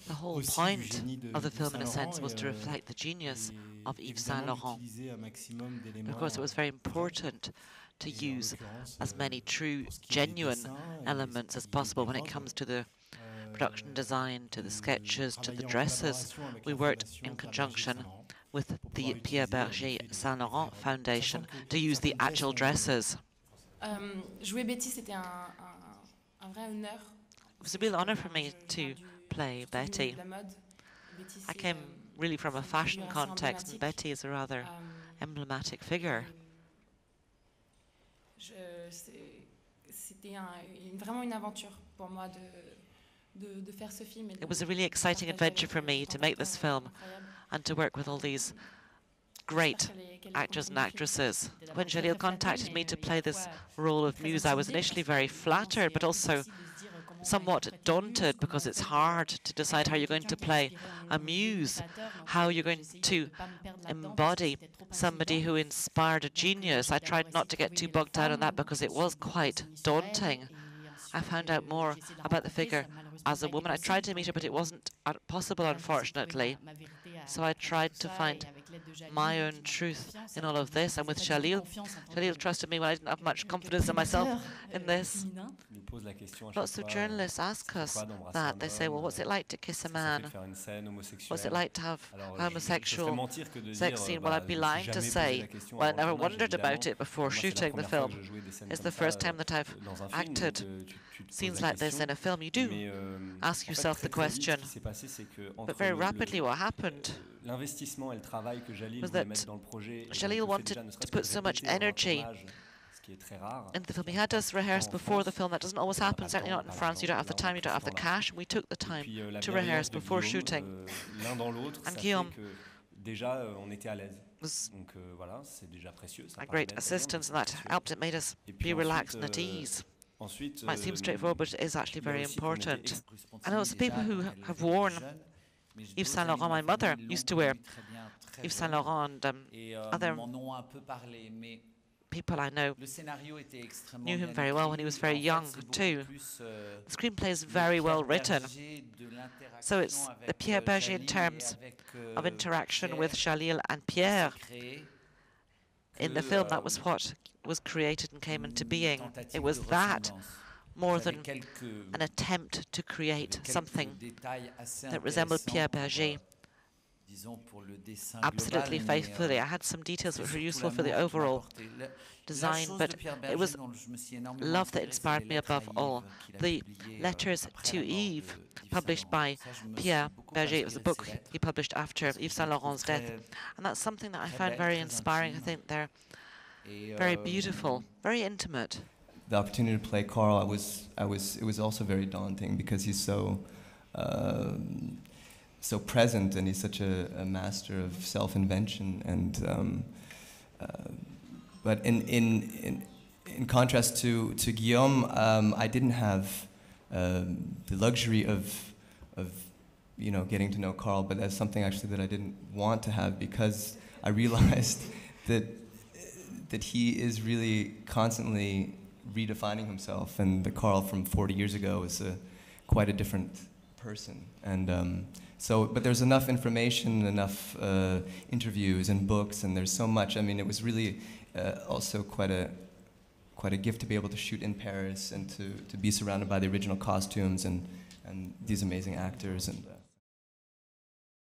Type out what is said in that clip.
The whole point of the film, in a sense, was to reflect the genius of Yves Saint Laurent. Of course, it was very important to use as many true, genuine elements as possible when it comes to the production design, to the sketches, to the dresses. We worked in conjunction with the Pierre Bergé Saint Laurent Foundation to use the actual dresses. Jouer Betty, c'était un vrai honneur. It was a real honor for me to play Betty. I came really from a fashion context, and Betty is a rather emblematic figure. C'était vraiment une aventure pour moi de faire ce film. It was a really exciting adventure for me to make this film and to work with all these great actors and actresses. When Jalil contacted me to play this role of Muse, I was initially very flattered, but also somewhat daunted, because it's hard to decide how you're going to play a muse, how you're going to embody somebody who inspired a genius. I tried not to get too bogged down on that because it was quite daunting. I found out more about the figure as a woman. I tried to meet her, but it wasn't possible, unfortunately. So I tried to find my own truth in all of this. And with Jalil trusted me when I didn't have much confidence in myself in this. Lots of journalists ask us that. They say, well, what's it like to kiss a man? What's it like to have a homosexual sex scene? Well, I'd be lying to say, well, I never wondered about it before shooting the film. It's the first time that I've acted scenes like this in a film. You do ask yourself the question. But very rapidly what happened was that Jalil wanted to put so much energy into the film. He had us rehearse before the film. That doesn't always happen, certainly not in France. You don't have the time, you don't have the cash. We took the time to rehearse before shooting. And Guillaume was a great assistance, and that helped. It made us be relaxed and at ease. Might seem straightforward, but it is actually very important. I know some people who have worn Yves Saint Laurent. My mother used to wear Yves Saint Laurent, and other people I know knew him very well when he was very young too. The screenplay is very well written. So it's the Pierre Bergé in terms of interaction with Jalil and Pierre. In the film, that was what was created and came into being. It was that more than an attempt to create something that resembled Pierre Bergé absolutely faithfully. I had some details which were useful for the overall design, but it was love that inspired me above all. The letters to Yves, published by Pierre Bergé, it was a book he published after Yves Saint Laurent's death, and that's something that I found very inspiring. I think they're very beautiful, very intimate. The opportunity to play Carl, it was also very daunting, because he's so present, and he's such a master of self-invention. And but in contrast to Guillaume, I didn't have the luxury of getting to know Carl, but that's something actually that I didn't want to have, because I realized that he is really constantly redefining himself, and the Carl from 40 years ago is quite a different person. And but there's enough information, enough interviews and books, and there's so much. I mean, it was really also quite a gift to be able to shoot in Paris and to be surrounded by the original costumes and these amazing actors. And